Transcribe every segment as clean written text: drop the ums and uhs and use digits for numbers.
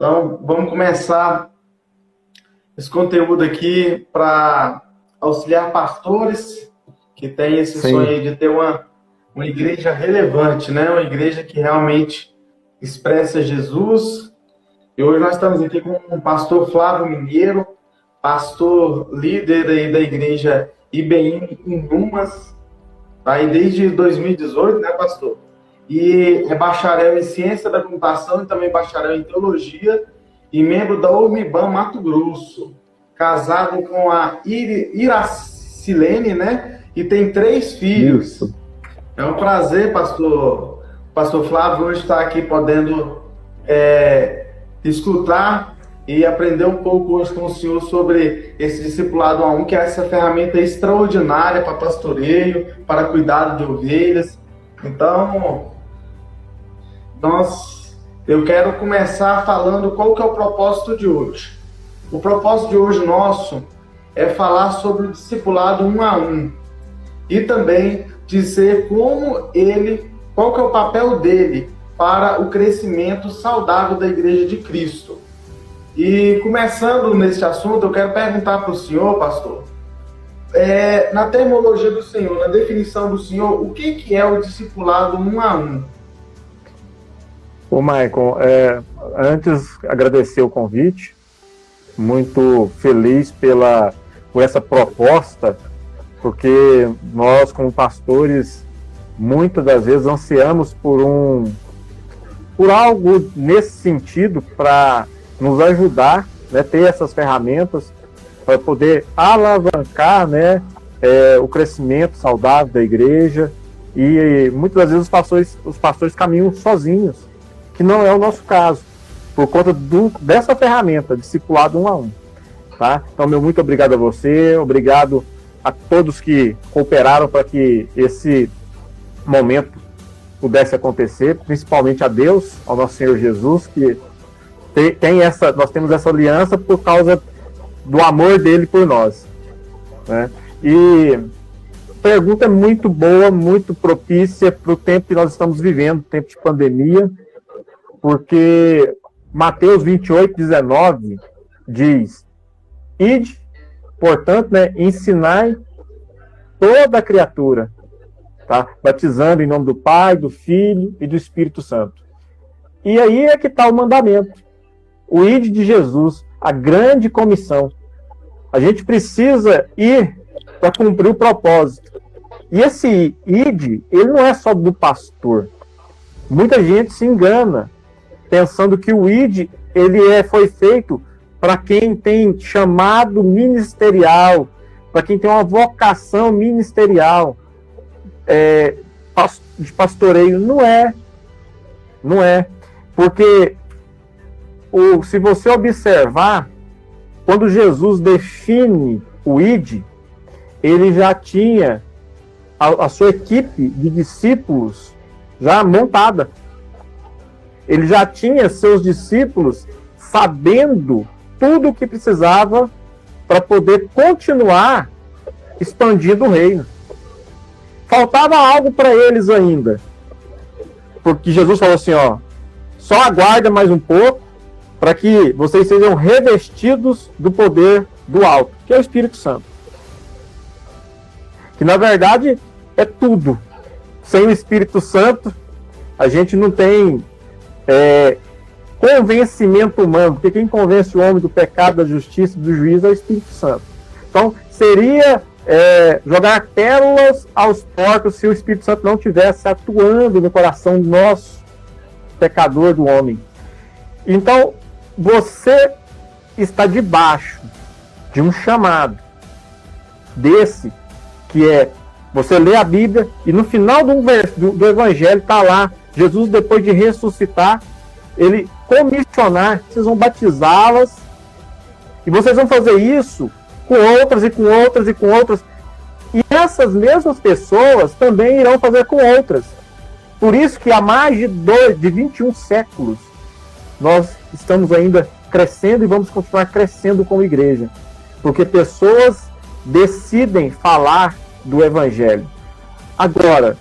Então, vamos começar esse conteúdo aqui para auxiliar pastores que têm esse sonho aí de ter uma igreja relevante, né? Uma igreja que realmente expressa Jesus. E hoje nós estamos aqui com o pastor Flávio Mineiro, pastor líder aí da igreja IBM em Rumas, tá aí desde 2018, né, pastor? E é bacharel em ciência da computação e também bacharel em teologia e membro da Urmiban Mato Grosso. Casado com a Iracilene, né? E tem 3 filhos. Isso. É um prazer, pastor Flávio, hoje estar aqui podendo escutar e aprender um pouco hoje com o senhor sobre esse discipulado 1 a 1, que é essa ferramenta extraordinária para pastoreio, para cuidado de ovelhas. Então, eu quero começar falando qual que é o propósito de hoje. O propósito de hoje nosso é falar sobre o discipulado 1 a 1 e também dizer qual que é o papel dele para o crescimento saudável da Igreja de Cristo. E começando nesse assunto, eu quero perguntar para o senhor, pastor, na terminologia do senhor, na definição do senhor, o que é o discipulado 1 a 1? Ô, Maicon, antes agradecer o convite, muito feliz por essa proposta, porque nós, como pastores, muitas das vezes ansiamos por algo nesse sentido para nos ajudar, né, ter essas ferramentas para poder alavancar, né, o crescimento saudável da igreja, e muitas das vezes os pastores caminham sozinhos, que não é o nosso caso, por conta dessa ferramenta, discipulado 1 a 1. Tá? Então, meu muito obrigado a você, obrigado a todos que cooperaram para que esse momento pudesse acontecer, principalmente a Deus, ao nosso Senhor Jesus, que nós temos essa aliança por causa do amor dele por nós. Né? E a pergunta é muito boa, muito propícia para o tempo que nós estamos vivendo, tempo de pandemia, porque Mateus 28:19 diz: ide, portanto, né, ensinai toda a criatura, tá? Batizando em nome do Pai, do Filho e do Espírito Santo. E aí é que está o mandamento, o ide de Jesus, a grande comissão. A gente precisa ir para cumprir o propósito. E esse ide, ele não é só do pastor. Muita gente se engana pensando que o id foi feito para quem tem chamado ministerial, para quem tem uma vocação ministerial de pastoreio. Não é. Porque se você observar, quando Jesus define o id, ele já tinha a sua equipe de discípulos já montada. Ele já tinha seus discípulos sabendo tudo o que precisava para poder continuar expandindo o reino. Faltava algo para eles ainda. Porque Jesus falou assim, só aguarda mais um pouco para que vocês sejam revestidos do poder do alto, que é o Espírito Santo. Que na verdade é tudo. Sem o Espírito Santo, a gente não tem convencimento humano, porque quem convence o homem do pecado, da justiça e do juízo é o Espírito Santo. Então, seria jogar pérolas aos porcos se o Espírito Santo não estivesse atuando no coração nosso, pecador do homem. Então, você está debaixo de um chamado desse, que é você lê a Bíblia e no final do Evangelho está lá, Jesus, depois de ressuscitar, ele comissionar, vocês vão batizá-las, e vocês vão fazer isso com outras e com outras e com outras, e essas mesmas pessoas também irão fazer com outras. Por isso que há mais de 21 séculos nós estamos ainda crescendo e vamos continuar crescendo como igreja, porque pessoas decidem falar do Evangelho. Agora,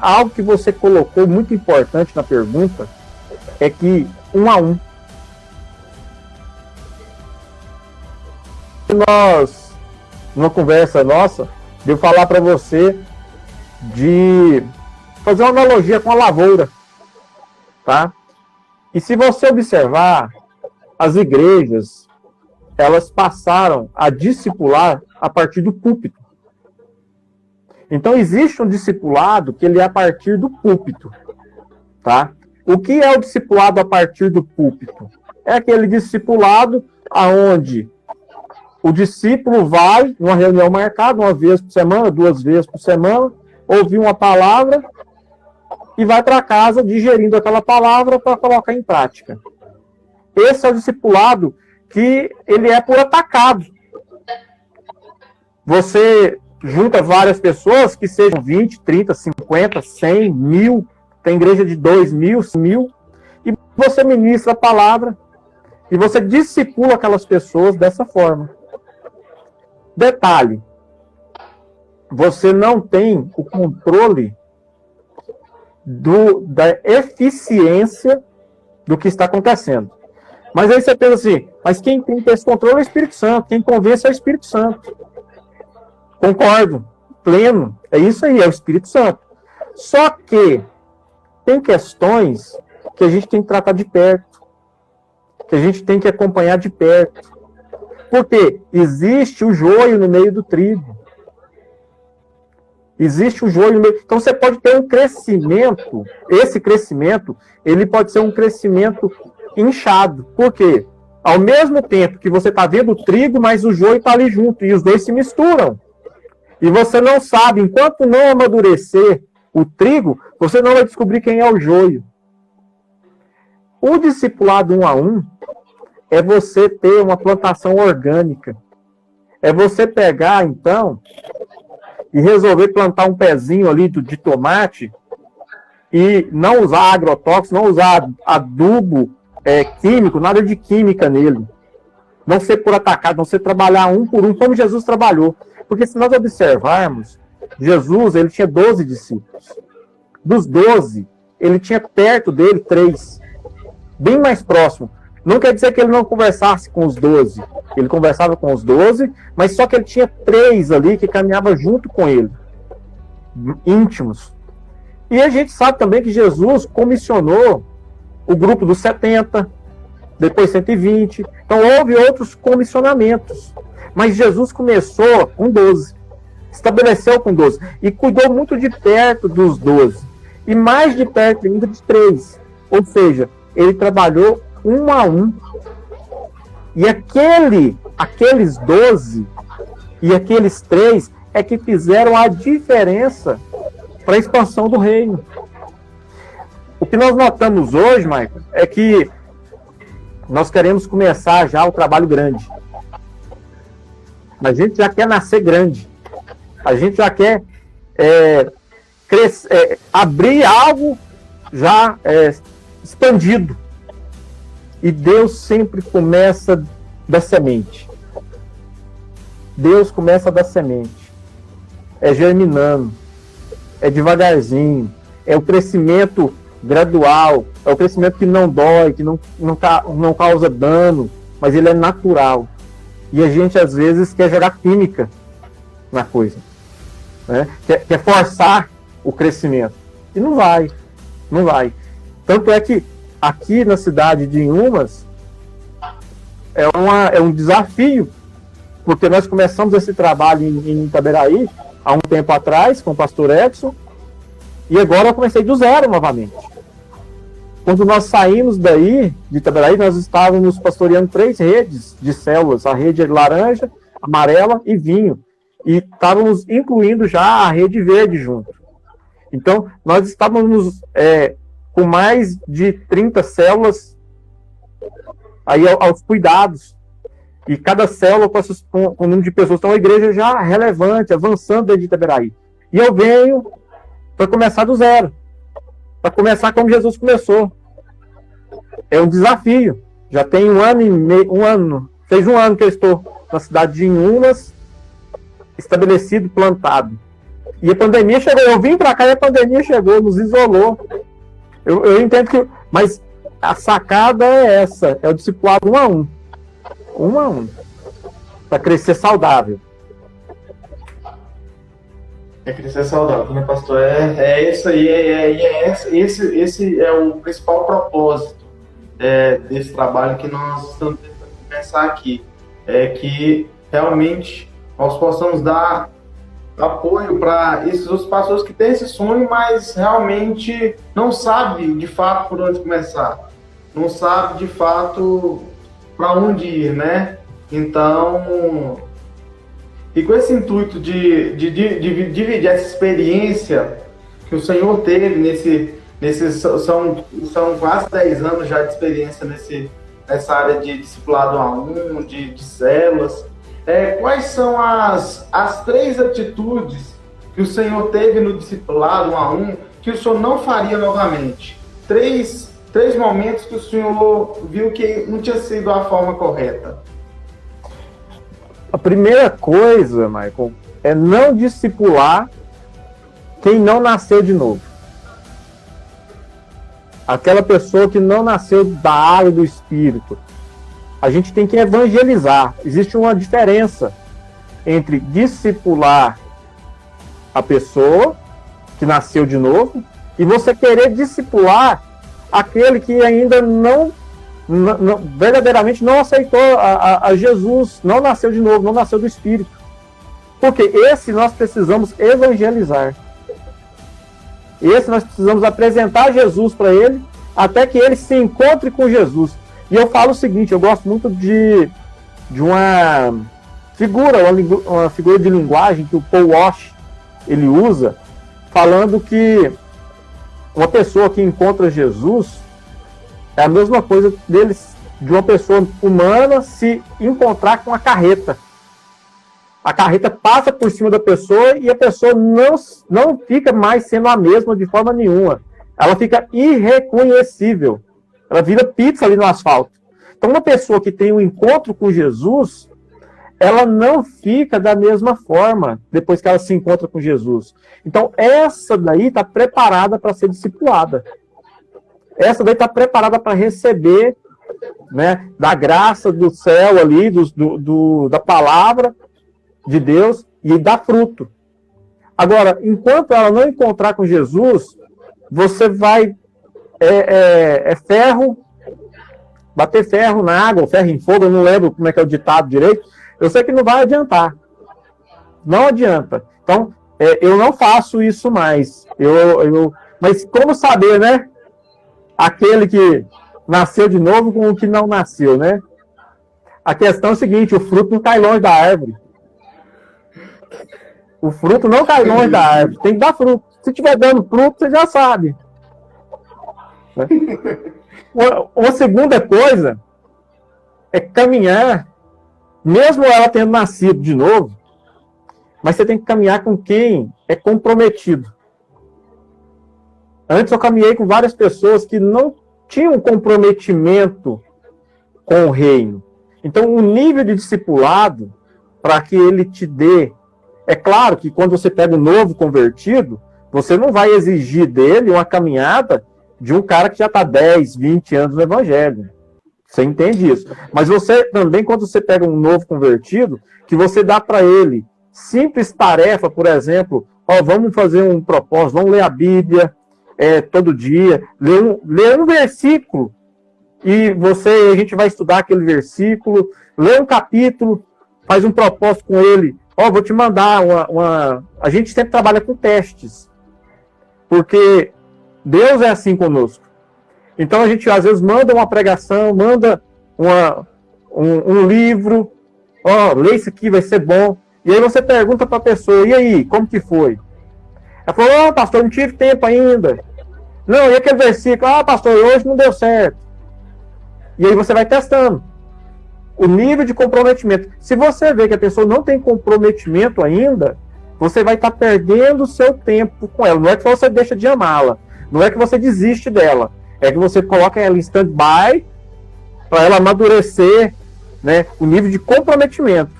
algo que você colocou muito importante na pergunta é que 1 a 1. nós, numa conversa nossa, de eu falar para você de fazer uma analogia com a lavoura, tá? E se você observar, as igrejas, elas passaram a discipular a partir do púlpito. Então existe um discipulado que ele é a partir do púlpito, tá? O que é o discipulado a partir do púlpito? É aquele discipulado aonde o discípulo vai numa reunião marcada, uma vez por semana, 2 vezes por semana, ouvir uma palavra e vai para casa digerindo aquela palavra para colocar em prática. Esse é o discipulado que ele é por atacado. Você junta várias pessoas que sejam 20, 30, 50, 100, 1000, tem igreja de 2.000, 1.000, e você ministra a palavra e você discipula aquelas pessoas dessa forma. Detalhe, você não tem o controle da eficiência do que está acontecendo. Mas aí você pensa assim, mas quem tem esse controle é o Espírito Santo, quem convence é o Espírito Santo. Concordo, pleno, é isso aí, é o Espírito Santo. Só que tem questões que a gente tem que tratar de perto, que a gente tem que acompanhar de perto. Porque existe o joio no meio do trigo. Existe o joio no meio. Então você pode ter um crescimento, esse crescimento, ele pode ser um crescimento inchado. Por quê? Ao mesmo tempo que você está vendo o trigo, mas o joio está ali junto, e os dois se misturam. E você não sabe, enquanto não amadurecer o trigo, você não vai descobrir quem é o joio. O discipulado 1 a 1 é você ter uma plantação orgânica. É você pegar, então, e resolver plantar um pezinho ali de tomate e não usar agrotóxico, não usar adubo químico, nada de química nele. Não ser por atacado, não ser trabalhar um por um, como Jesus trabalhou. Porque se nós observarmos, Jesus, ele tinha 12 discípulos. Dos 12, ele tinha perto dele 3. Bem mais próximo. Não quer dizer que ele não conversasse com os 12. Ele conversava com os 12, mas só que ele tinha 3 ali que caminhavam junto com ele. Íntimos. E a gente sabe também que Jesus comissionou o grupo dos 70, depois 120. Então houve outros comissionamentos. Mas Jesus começou com 12. Estabeleceu com 12. E cuidou muito de perto dos 12. E mais de perto ainda de 3. Ou seja, ele trabalhou 1 a 1. E aqueles 12 e aqueles 3 é que fizeram a diferença para a expansão do reino. O que nós notamos hoje, Michael, é que nós queremos começar já o trabalho grande. A gente já quer nascer grande. A gente já quer abrir algo já expandido. E Deus sempre começa da semente. Deus começa da semente. É germinando. É devagarzinho. É o crescimento gradual. É o crescimento que não dói, que não causa dano, mas ele é natural. E a gente, às vezes, quer jogar química na coisa. Né? Quer forçar o crescimento. E não vai. Não Tanto é que aqui na cidade de Inhumas é um desafio, porque nós começamos esse trabalho em Itaberaí há um tempo atrás com o pastor Edson, e agora eu comecei do zero novamente. Quando nós saímos daí de Itaberaí, nós estávamos pastoreando 3 redes de células, a rede laranja, amarela e vinho, e estávamos incluindo já a rede verde junto. Então nós estávamos com mais de 30 células aí aos cuidados. E cada célula com o número de pessoas. Então, a igreja já relevante, avançando dentro de Itaberaí. E eu venho para começar do zero. Para começar como Jesus começou. É um desafio. Já tem 1 ano e meio, fez 1 ano que eu estou na cidade de Inhumas, estabelecido, plantado. E a pandemia chegou. Eu vim para cá e a pandemia chegou, nos isolou. Eu entendo que... Mas a sacada é essa. É o discipulado 1 a 1. 1 a 1. para crescer saudável. É crescer saudável, né, pastor? É isso aí, esse é o principal propósito desse trabalho que nós estamos tentando começar aqui. É que realmente nós possamos dar apoio para esses outros pastores que têm esse sonho, mas realmente não sabem de fato por onde começar, não sabem de fato para onde ir, né? Então, e com esse intuito de dividir essa experiência que o Senhor teve são quase 10 anos já de experiência nessa área de discipulado a um, de células. Quais são as 3 atitudes que o Senhor teve no discipulado 1 a 1 que o Senhor não faria novamente? Três momentos que o Senhor viu que não tinha sido a forma correta. A primeira coisa, Michael, é não discipular quem não nasceu de novo. Aquela pessoa que não nasceu da água do Espírito. A gente tem que evangelizar. Existe uma diferença entre discipular a pessoa que nasceu de novo e você querer discipular aquele que ainda verdadeiramente não aceitou a Jesus, não nasceu de novo, não nasceu do Espírito. Porque esse nós precisamos evangelizar. Esse nós precisamos apresentar Jesus para ele, até que ele se encontre com Jesus. E eu falo o seguinte, eu gosto muito de uma figura de linguagem que o Paul Walsh ele usa, falando que uma pessoa que encontra Jesus é a mesma coisa de uma pessoa humana se encontrar com a carreta. A carreta passa por cima da pessoa e a pessoa não fica mais sendo a mesma de forma nenhuma. Ela fica irreconhecível. Ela vira pizza ali no asfalto. Então, uma pessoa que tem um encontro com Jesus, ela não fica da mesma forma depois que ela se encontra com Jesus. Então, essa daí está preparada para ser discipulada. Essa daí está preparada para receber, né, da graça do céu ali, da palavra de Deus e dar fruto. Agora, enquanto ela não encontrar com Jesus, você vai bater ferro na água, ferro em fogo, eu não lembro como é que é o ditado direito, eu sei que não vai adiantar. Não adianta. Então, eu não faço isso mais. Mas como saber, né? Aquele que nasceu de novo com o que não nasceu, né? A questão é o seguinte, o fruto não cai longe da árvore. O fruto não cai longe da árvore, tem que dar fruto. Se estiver dando fruto, você já sabe. Uma segunda coisa é caminhar, mesmo ela tendo nascido de novo, mas você tem que caminhar com quem é comprometido. Antes eu caminhei com várias pessoas que não tinham comprometimento com o reino. Então, o nível de discipulado, para que ele te dê... É claro que quando você pega um novo convertido, você não vai exigir dele uma caminhada de um cara que já está 10, 20 anos no evangelho. Você entende isso. Mas você também, quando você pega um novo convertido, que você dá para ele simples tarefa, por exemplo, vamos fazer um propósito, vamos ler a Bíblia todo dia, ler um versículo, e a gente vai estudar aquele versículo, lê um capítulo, faz um propósito com ele, vou te mandar A gente sempre trabalha com testes, porque Deus é assim conosco. Então a gente às vezes manda uma pregação, manda um livro, lê isso aqui, vai ser bom. E aí você pergunta para a pessoa, e aí, como que foi? Ela falou, pastor, não tive tempo ainda. Não, e aquele versículo, pastor, hoje não deu certo. E aí você vai testando o nível de comprometimento. Se você vê que a pessoa não tem comprometimento ainda, você vai estar perdendo o seu tempo com ela. Não é que você deixa de amá-la, não é que você desiste dela, é que você coloca ela em stand-by para ela amadurecer, né, o nível de comprometimento.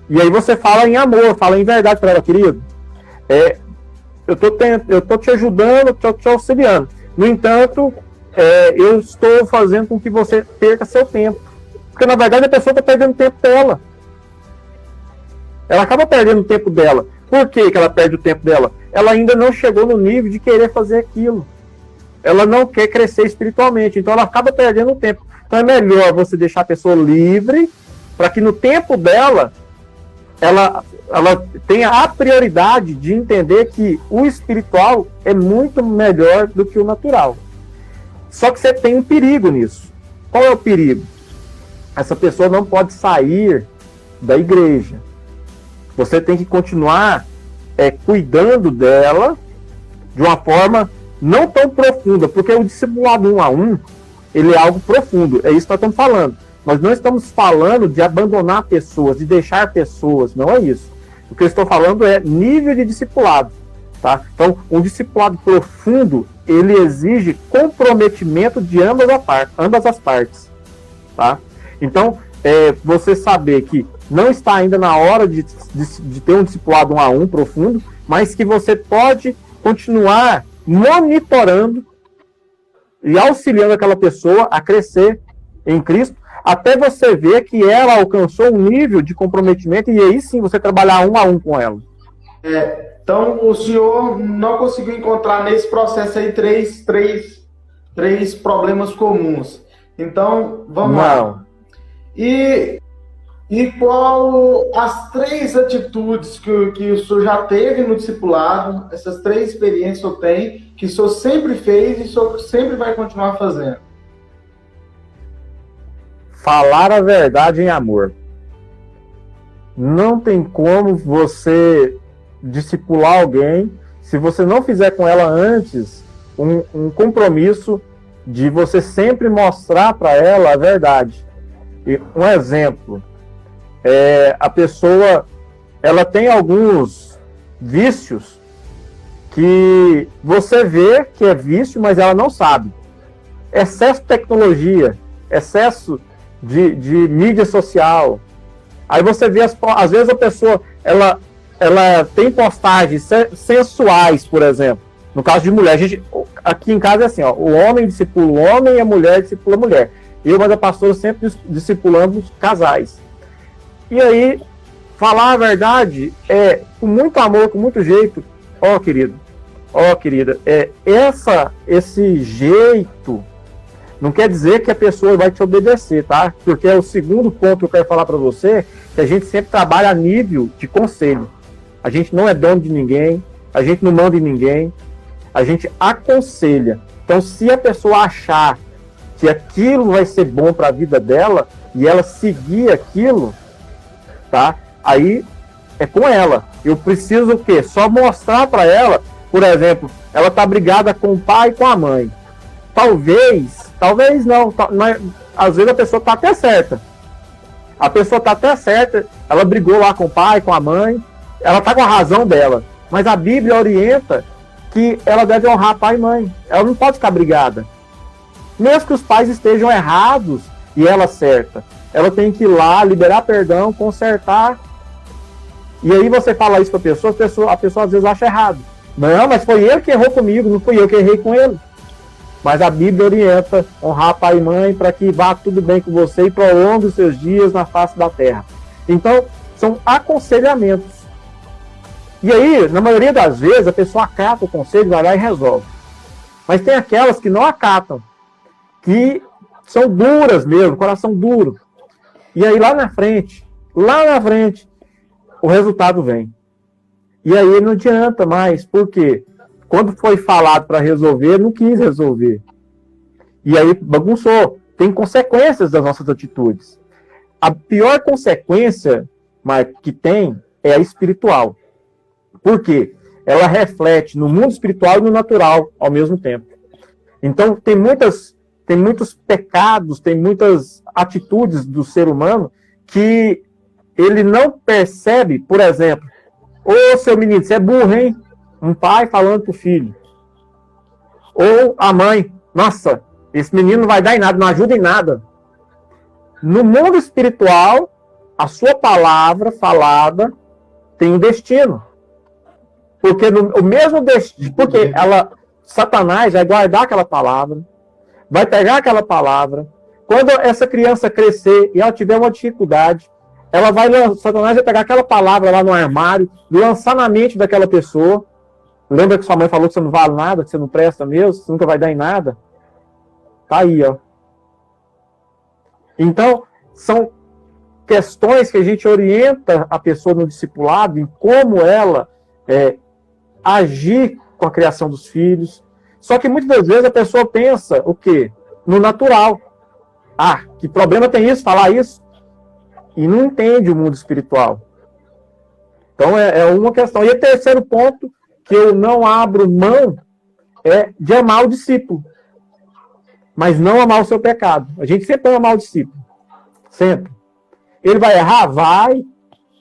E aí você fala em amor, fala em verdade para ela, querido. Eu tô te ajudando, tô te auxiliando. No entanto, eu estou fazendo com que você perca seu tempo. Porque, na verdade, a pessoa está perdendo tempo dela. Ela acaba perdendo o tempo dela. Por que ela perde o tempo dela? Ela ainda não chegou no nível de querer fazer aquilo. Ela não quer crescer espiritualmente, então ela acaba perdendo o tempo. Então é melhor você deixar a pessoa livre, para que no tempo dela, ela tenha a prioridade de entender que o espiritual é muito melhor do que o natural. Só que você tem um perigo nisso. Qual é o perigo? Essa pessoa não pode sair da igreja. Você tem que continuar cuidando dela de uma forma não tão profunda, porque o discipulado 1 a 1, ele é algo profundo, é isso que nós estamos falando. Nós não estamos falando de abandonar pessoas, de deixar pessoas, não é isso. O que eu estou falando é nível de discipulado, tá? Então, um discipulado profundo, ele exige comprometimento de ambas as partes, tá? Então, você saber que não está ainda na hora de ter um discipulado 1 a 1 profundo, mas que você pode continuar monitorando e auxiliando aquela pessoa a crescer em Cristo, até você ver que ela alcançou um nível de comprometimento e aí sim você trabalhar 1 a 1 com ela. Então, o senhor não conseguiu encontrar nesse processo aí três problemas comuns. Então, vamos lá. E qual as 3 atitudes que o senhor já teve no discipulado, essas 3 experiências que o senhor tem, que o senhor sempre fez e o senhor sempre vai continuar fazendo? Falar a verdade em amor. Não tem como você discipular alguém se você não fizer com ela antes um compromisso de você sempre mostrar para ela a verdade. E um exemplo, a pessoa ela tem alguns vícios que você vê que é vício, mas ela não sabe. Excesso de tecnologia, excesso de mídia social. Aí você vê, às vezes a pessoa ela tem postagens sensuais, por exemplo. No caso de mulher, aqui em casa é assim, ó, o homem discipula o homem e a mulher discipula a mulher. Eu, mas a pastora, sempre discipulando os casais. E aí, falar a verdade com muito amor, com muito jeito. Querido, querida, esse jeito não quer dizer que a pessoa vai te obedecer, tá? Porque é o segundo ponto que eu quero falar para você, que a gente sempre trabalha a nível de conselho. A gente não é dono de ninguém, a gente não manda em ninguém, a gente aconselha. Então, se a pessoa achar que aquilo vai ser bom para a vida dela e ela seguir aquilo, tá? Aí é com ela. Eu preciso o quê? Só mostrar para ela, por exemplo, ela tá brigada com o pai e com a mãe. Talvez não, mas às vezes a pessoa tá até certa. A pessoa tá até certa, ela brigou lá com o pai, com a mãe, ela tá com a razão dela. Mas a Bíblia orienta que ela deve honrar pai e mãe. Ela não pode ficar brigada. Mesmo que os pais estejam errados e ela certa. Ela tem que ir lá, liberar perdão, consertar. E aí você fala isso para a pessoa às vezes acha errado. Não, mas foi ele que errou comigo, não fui eu que errei com ele. Mas a Bíblia orienta honrar pai e mãe para que vá tudo bem com você e prolongue os seus dias na face da terra. Então, são aconselhamentos. E aí, na maioria das vezes, a pessoa acata o conselho, vai lá e resolve. Mas tem aquelas que não acatam, que são duras mesmo, coração duro. E aí lá na frente, o resultado vem. E aí não adianta mais, por quê? Quando foi falado para resolver, não quis resolver. E aí bagunçou. Tem consequências das nossas atitudes. A pior consequência, Marco, que tem é a espiritual. Por quê? Ela reflete no mundo espiritual e no natural ao mesmo tempo. Então tem muitos pecados, tem muitas atitudes do ser humano que ele não percebe. Por exemplo, ô seu menino, você é burro, hein? Um pai falando pro filho. Ou a mãe, nossa, esse menino não vai dar em nada, não ajuda em nada. No mundo espiritual, a sua palavra falada tem um destino. Porque o mesmo destino, porque Satanás vai guardar aquela palavra, vai pegar aquela palavra. Quando essa criança crescer e ela tiver uma dificuldade, Satanás vai pegar aquela palavra lá no armário, lançar na mente daquela pessoa. Lembra que sua mãe falou que você não vale nada, que você não presta mesmo, você nunca vai dar em nada? Tá aí, ó. Então, são questões que a gente orienta a pessoa no discipulado, em como ela agir com a criação dos filhos. Só que muitas das vezes a pessoa pensa o quê? No natural. Ah, que problema tem isso, falar isso? E não entende o mundo espiritual. Então é uma questão. E o terceiro ponto, que eu não abro mão, é de amar o discípulo. Mas não amar o seu pecado. A gente sempre ama o discípulo. Sempre. Ele vai errar? Vai.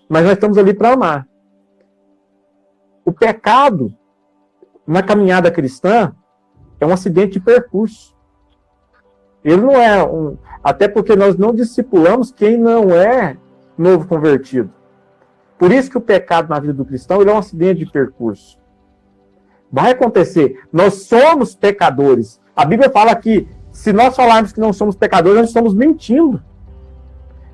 Mas nós estamos ali para amar. O pecado, na caminhada cristã, é um acidente de percurso. Ele não é até porque nós não discipulamos quem não é novo convertido. Por isso que o pecado na vida do cristão ele é um acidente de percurso. Vai acontecer. Nós somos pecadores. A Bíblia fala que se nós falarmos que não somos pecadores, nós estamos mentindo.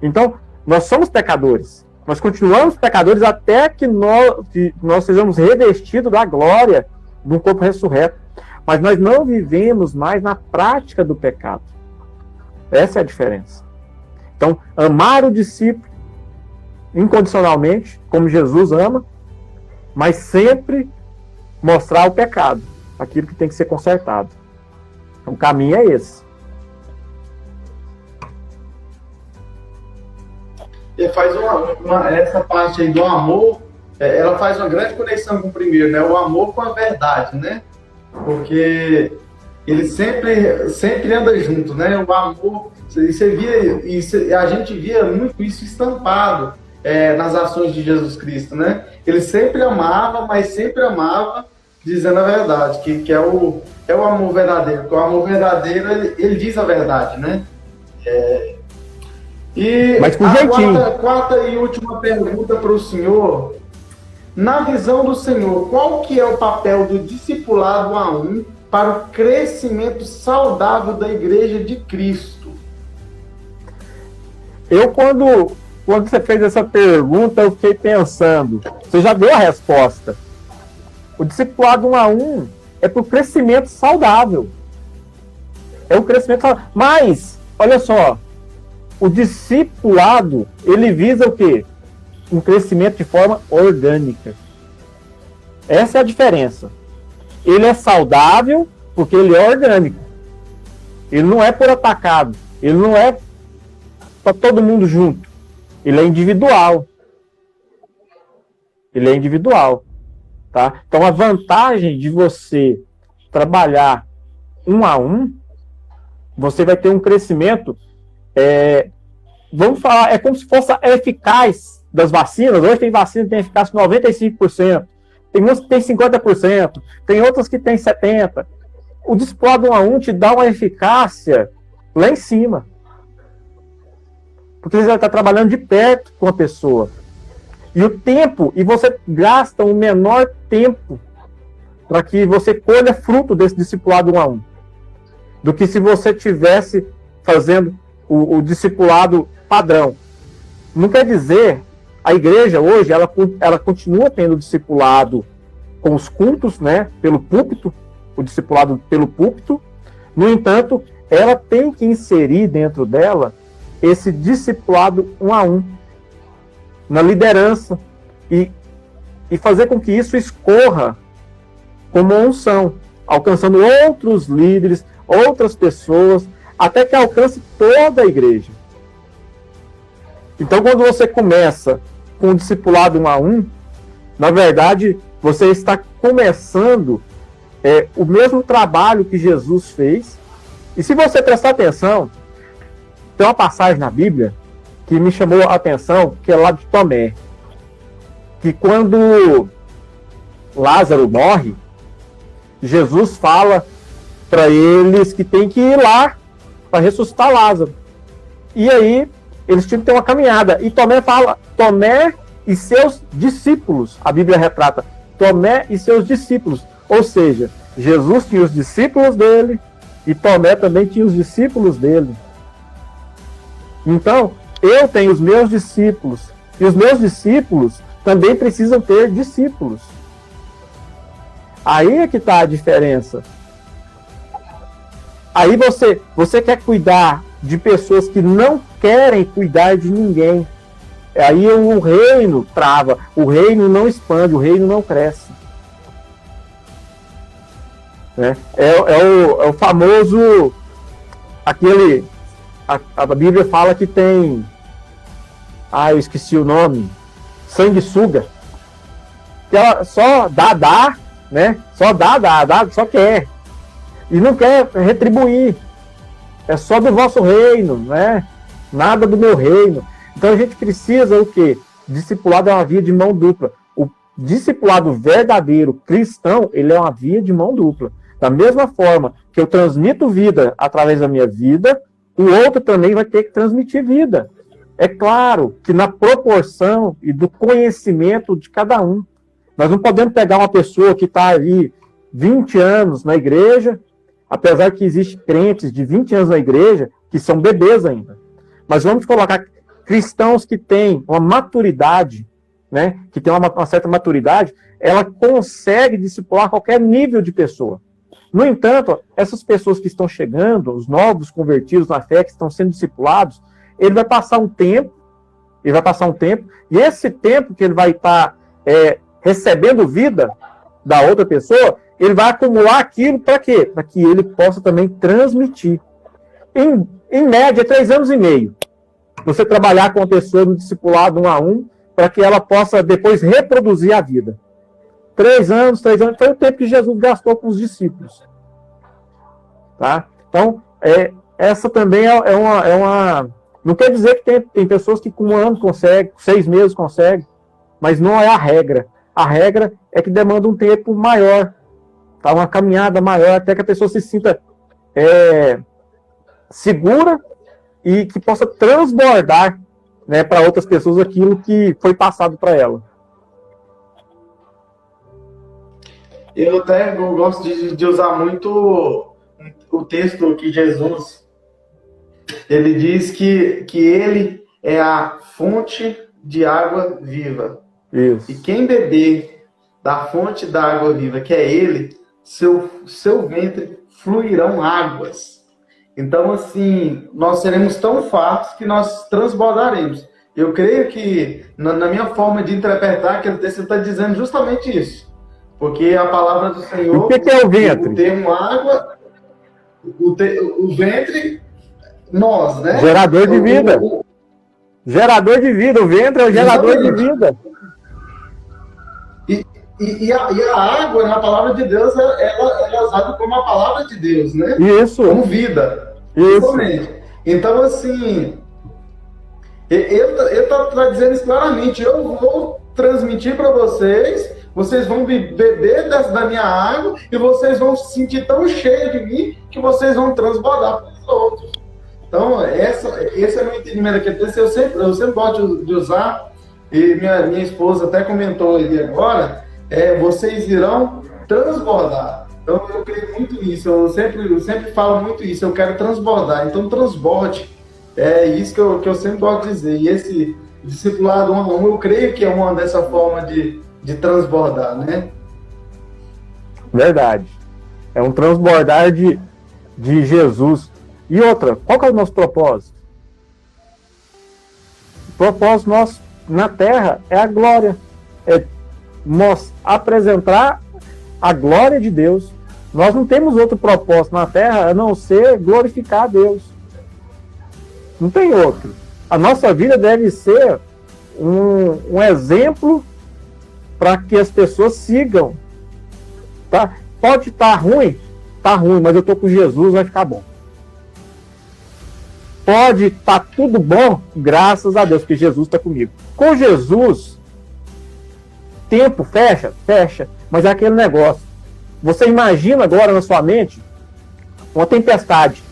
Então, nós somos pecadores. Nós continuamos pecadores até que nós sejamos revestidos da glória de um corpo ressurreto. Mas nós não vivemos mais na prática do pecado. Essa é a diferença. Então, amar o discípulo incondicionalmente, como Jesus ama, mas sempre mostrar o pecado, aquilo que tem que ser consertado. O caminho é esse. E faz essa parte aí do amor, ela faz uma grande conexão com o primeiro, né? O amor com a verdade, né? Porque ele sempre anda junto, né? O amor, a gente via muito isso estampado nas ações de Jesus Cristo, né? Ele sempre amava, mas sempre amava dizendo a verdade, que é o amor verdadeiro. Porque o amor verdadeiro, ele diz a verdade, né? Mas com jeitinho. Quarta e última pergunta para o senhor. Na visão do senhor, qual que é o papel do discipulado A1 para o crescimento saudável da Igreja de Cristo? Eu, quando você fez essa pergunta, eu fiquei pensando. Você já deu a resposta. O discipulado 1-a-1 é para o crescimento saudável. É o crescimento saudável. Mas, olha só, o discipulado, ele visa o quê? Um crescimento de forma orgânica. Essa é a diferença. Ele é saudável porque ele é orgânico. Ele não é por atacado. Ele não é para todo mundo junto. Ele é individual. Ele é individual. Tá? Então a vantagem de você trabalhar 1-a-1, você vai ter um crescimento, vamos falar, é como se fosse a eficaz das vacinas. Hoje tem vacina que tem eficácia de 95%, tem umas que tem 50%, tem outras que tem 70%. O discipulado 1-a-1 te dá uma eficácia lá em cima. Porque você já está trabalhando de perto com a pessoa. E o tempo, e você gasta o menor tempo para que você colha fruto desse discipulado 1-a-1. Do que se você tivesse fazendo o discipulado padrão. Não quer dizer, a igreja hoje, ela continua tendo discipulado com os cultos, né, pelo púlpito, o discipulado pelo púlpito. No entanto, ela tem que inserir dentro dela esse discipulado 1-a-1 na liderança e fazer com que isso escorra como uma unção, alcançando outros líderes, outras pessoas, até que alcance toda a igreja. Então, quando você começa com o discipulado 1-a-1, na verdade, você está começando o mesmo trabalho que Jesus fez. E se você prestar atenção, tem uma passagem na Bíblia que me chamou a atenção, que é lá de Tomé. Que quando Lázaro morre, Jesus fala para eles que tem que ir lá para ressuscitar Lázaro. E aí, eles tinham que ter uma caminhada. E Tomé fala, Tomé e seus discípulos. A Bíblia retrata Tomé e seus discípulos. Ou seja, Jesus tinha os discípulos dele e Tomé também tinha os discípulos dele. Então, Eu tenho os meus discípulos, e os meus discípulos também precisam ter discípulos. Aí é que está a diferença. Aí você quer cuidar de pessoas que não querem cuidar de ninguém. Aí o reino trava, o reino não expande, o reino não cresce. É o famoso, a Bíblia fala que tem, eu esqueci o nome, sanguessuga, que ela só dá, né? Só dá, só quer. E não quer retribuir. É só do vosso reino, né? Nada do meu reino. Então a gente precisa o quê? Discipulado é uma via de mão dupla. O discipulado verdadeiro cristão, ele é uma via de mão dupla. Da mesma forma que eu transmito vida através da minha vida, o outro também vai ter que transmitir vida. É claro que na proporção e do conhecimento de cada um. Nós não podemos pegar uma pessoa que está ali 20 anos na igreja, apesar que existem crentes de 20 anos na igreja que são bebês ainda. Mas vamos colocar cristãos que têm uma maturidade, né, que tem uma certa maturidade, ela consegue discipular qualquer nível de pessoa. No entanto, essas pessoas que estão chegando, os novos convertidos na fé, que estão sendo discipulados, ele vai passar um tempo, e esse tempo que ele vai estar recebendo vida da outra pessoa, ele vai acumular aquilo para quê? Para que ele possa também transmitir. Em média, 3 anos e meio. Você trabalhar com a pessoa no discipulado 1 a 1, para que ela possa depois reproduzir a vida. 3 anos, foi o tempo que Jesus gastou com os discípulos. Tá? Então, essa também é uma... Não quer dizer que tem pessoas que com 1 ano conseguem, 6 meses conseguem, mas não é a regra. A regra é que demanda um tempo maior, tá? Uma caminhada maior, até que a pessoa se sinta segura e que possa transbordar, né, para outras pessoas aquilo que foi passado para ela. Eu até gosto de usar muito o texto que Jesus, ele diz que ele é a fonte de água viva. Isso. E quem beber da fonte da água viva, que é ele, seu ventre fluirão águas. Então, assim, nós seremos tão fartos que nós transbordaremos. Eu creio que, na minha forma de interpretar, que o texto está dizendo justamente isso. Porque a palavra do Senhor... O que é o ventre? O termo água, o ventre, nós, né? Gerador de vida. Gerador de vida. O ventre é o gerador Exatamente. de vida. E a água, na palavra de Deus, ela é usada como a palavra de Deus, né? Isso. Como vida. Isso. Então, assim, ele está dizendo isso claramente. Eu vou transmitir para vocês, vocês vão beber da minha água e vocês vão se sentir tão cheios de mim que vocês vão transbordar para os outros. Então, esse é o meu entendimento aqui. Eu sempre gosto de usar, e minha esposa até comentou ali agora, vocês irão transbordar. Então, eu creio muito nisso. Eu sempre falo muito isso. Eu quero transbordar. Então, transborde. É isso que eu sempre gosto de dizer. E esse discipulado 1 a 1, eu creio que é uma dessa forma de transbordar, né? Verdade. É um transbordar de Jesus. E outra, qual que é o nosso propósito? O propósito nosso na Terra é a glória. É apresentar a glória de Deus. Nós não temos outro propósito na Terra a não ser glorificar a Deus. Não tem outro. A nossa vida deve ser um exemplo para que as pessoas sigam. Tá? Pode estar ruim, mas eu estou com Jesus, vai ficar bom. Pode estar tudo bom, graças a Deus, porque Jesus está comigo. Com Jesus, tempo fecha, mas é aquele negócio. Você imagina agora na sua mente uma tempestade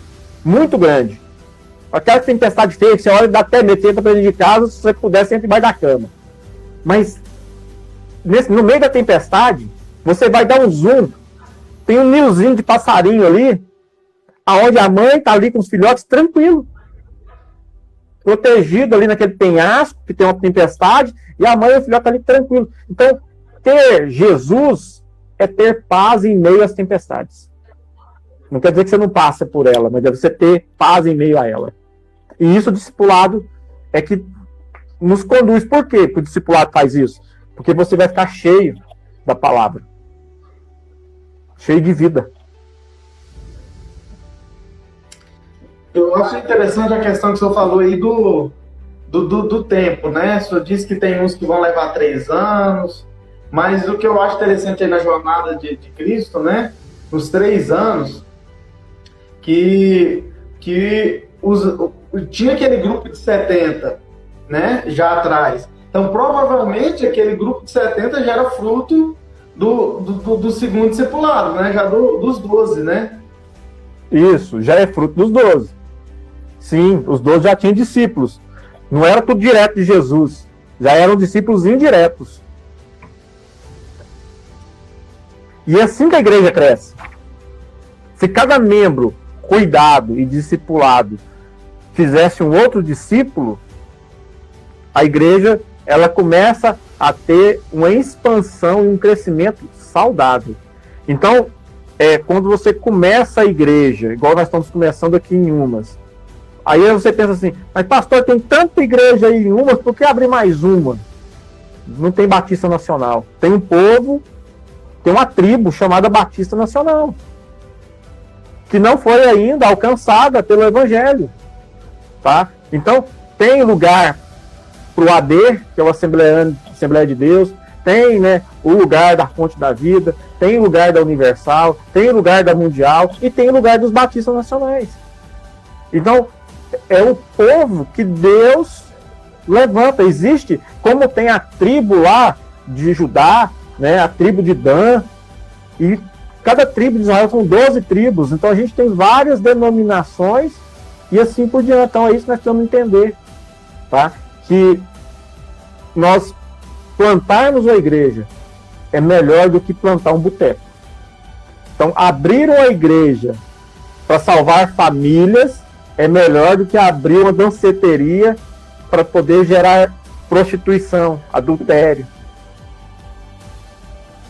muito grande. Aquela tempestade feia que você olha e dá até meter para dentro de casa, se você pudesse entrar embaixo da cama. Mas no meio da tempestade, você vai dar um zoom. Tem um nilzinho de passarinho ali, aonde a mãe está ali com os filhotes, tranquilo. protegido ali naquele penhasco, que tem uma tempestade, e a mãe e o filhote ali tranquilo. Então, ter Jesus é ter paz em meio às tempestades. Não quer dizer que você não passa por ela, mas é você ter paz em meio a ela. E isso o discipulado é que nos conduz. Por quê que o discipulado faz isso? Porque você vai ficar cheio da palavra. Cheio de vida. Eu acho interessante a questão que o senhor falou aí do tempo, né? O senhor disse que tem uns que vão levar 3 anos, mas o que eu acho interessante aí na jornada de Cristo, né? Os 3 anos, que tinha aquele grupo de 70, né? Já atrás. Então, provavelmente, aquele grupo de 70 já era fruto do segundo discipulado, né? Já dos 12, né? Isso, já é fruto dos 12. Sim, os 12 já tinham discípulos. Não era tudo direto de Jesus. Já eram discípulos indiretos. E é assim que a igreja cresce. Se cada membro cuidado e discipulado fizesse um outro discípulo, a igreja ela começa a ter uma expansão e um crescimento saudável. Então, quando você começa a igreja, igual nós estamos começando aqui em Umas, aí você pensa assim, mas pastor, tem tanta igreja aí em Umas, por que abrir mais uma? Não tem Batista Nacional. Tem um povo, tem uma tribo chamada Batista Nacional, que não foi ainda alcançada pelo Evangelho. Tá? Então, tem lugar para o AD, que é o Assembleia de Deus, tem, né, o lugar da Fonte da Vida, tem o lugar da Universal, tem o lugar da Mundial e tem o lugar dos Batistas Nacionais. Então, é o povo que Deus levanta. Existe, como tem a tribo lá de Judá, né, a tribo de Dan, e cada tribo de Israel são 12 tribos, então a gente tem várias denominações e assim por diante. Então é isso que nós precisamos entender, tá? Que nós plantarmos uma igreja é melhor do que plantar um boteco. Então, abrir uma igreja para salvar famílias é melhor do que abrir uma danceteria para poder gerar prostituição, adultério.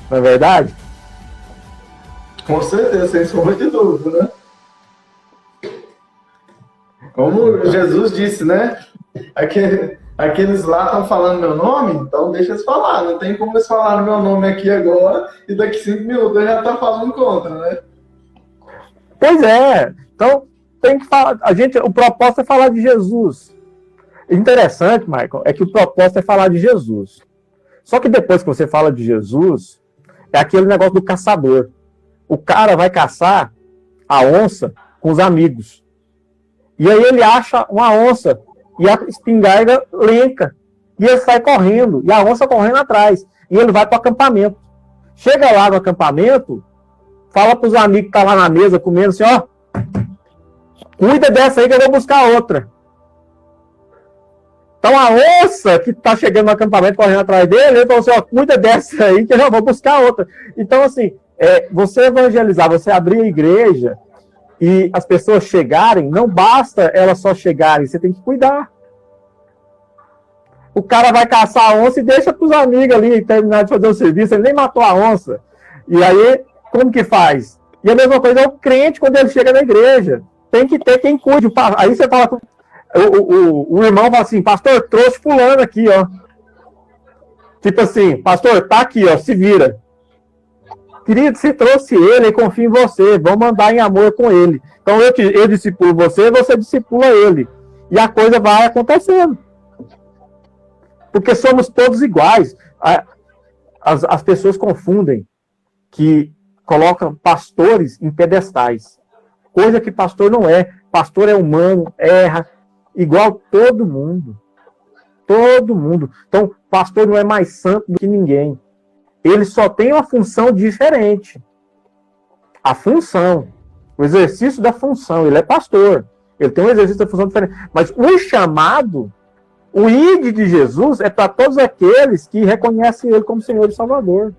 Não é verdade? Com certeza, sem sombra de dúvida, né? Como Jesus disse, né? Aqueles lá estão falando meu nome, então deixa eles falar. Não tem como eles falarem meu nome aqui agora e daqui 5 minutos eu já estou falando contra, né? Pois é. Então, tem que falar. O propósito é falar de Jesus. Interessante, Michael, é que o propósito é falar de Jesus. Só que depois que você fala de Jesus, é aquele negócio do caçador. O cara vai caçar a onça com os amigos. E aí ele acha uma onça e a espingarda lenca. E ele sai correndo, e a onça correndo atrás. E ele vai para o acampamento. Chega lá no acampamento, fala para os amigos que estão lá na mesa comendo assim, ó, cuida dessa aí que eu vou buscar outra. Então a onça que está chegando no acampamento correndo atrás dele, ele falou assim, ó, cuida dessa aí que eu já vou buscar outra. Então assim, você evangelizar, você abrir a igreja e as pessoas chegarem, não basta elas só chegarem, você tem que cuidar. O cara vai caçar a onça e deixa para os amigos ali terminar de fazer o serviço, ele nem matou a onça. E aí, como que faz? E a mesma coisa é o crente quando ele chega na igreja. Tem que ter quem cuide. Aí você fala, o irmão fala assim, pastor, trouxe fulano aqui, ó. Tipo assim, pastor, tá aqui, ó, se vira. Querido, você trouxe ele, eu confio em você, vamos andar em amor com ele. Então eu discipulo você, você discipula ele. E a coisa vai acontecendo. Porque somos todos iguais. As pessoas confundem que colocam pastores em pedestais. Coisa que pastor não é. Pastor é humano, erra, igual todo mundo. Todo mundo. Então, pastor não é mais santo do que ninguém. Ele só tem uma função diferente. A função. O exercício da função. Ele é pastor. Ele tem um exercício da função diferente. Mas o chamado, o ID de Jesus é para todos aqueles que reconhecem Ele como Senhor e Salvador.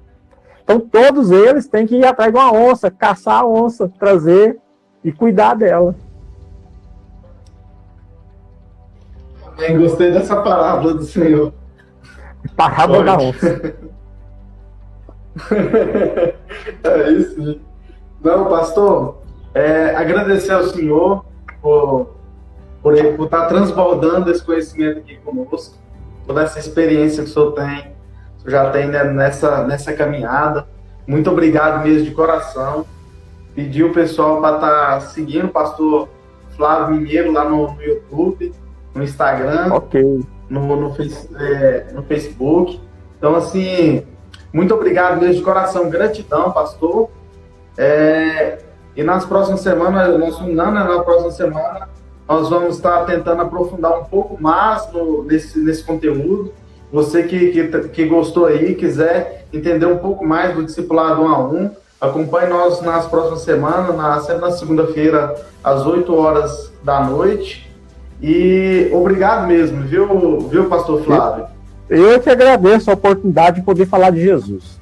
Então, todos eles têm que ir atrás de uma onça, caçar a onça, trazer e cuidar dela. Amém. Gostei dessa parábola do Senhor. Parábola da onça. É isso. Não, pastor, agradecer ao senhor por estar transbordando esse conhecimento aqui conosco, toda essa experiência que o senhor já tem, né, nessa caminhada. Muito obrigado mesmo de coração. Pedir o pessoal para estar seguindo o pastor Flávio Mineiro lá no YouTube, no Instagram, no Facebook. Então, assim, muito obrigado mesmo de coração, gratidão, pastor. E nas próximas semanas, na próxima semana, nós vamos estar tentando aprofundar um pouco mais nesse conteúdo. Você que gostou aí, quiser entender um pouco mais do discipulado 1 a 1, acompanhe nós nas próximas semanas, sempre na segunda-feira, às 8 horas da noite. E obrigado mesmo, viu, pastor Flávio? Eu que agradeço a oportunidade de poder falar de Jesus.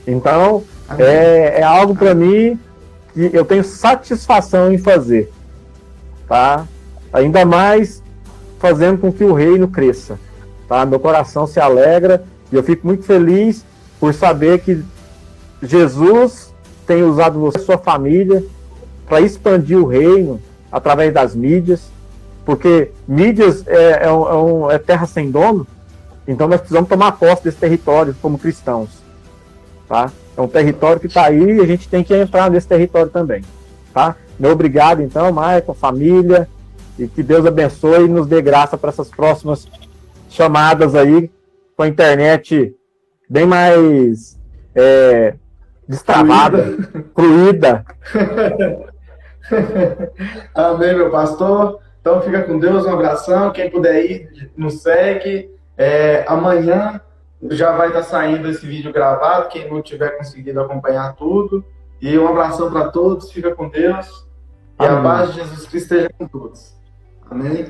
Então, é algo para mim que eu tenho satisfação em fazer, tá? Ainda mais fazendo com que o reino cresça, tá? Meu coração se alegra e eu fico muito feliz por saber que Jesus tem usado você e sua família para expandir o reino através das mídias, porque mídias é terra sem dono, então nós precisamos tomar posse desse território como cristãos, tá? É um território que está aí e a gente tem que entrar nesse território também, tá? Meu obrigado, então, Maicon, família, e que Deus abençoe e nos dê graça para essas próximas chamadas aí, com a internet bem mais destravada, fluida. Amém, meu pastor. Então fica com Deus, um abração. Quem puder ir, nos segue. Amanhã já vai estar saindo esse vídeo gravado, quem não tiver conseguido acompanhar tudo. E um abração para todos, fica com Deus. E a paz de Jesus Cristo esteja com todos. Amém.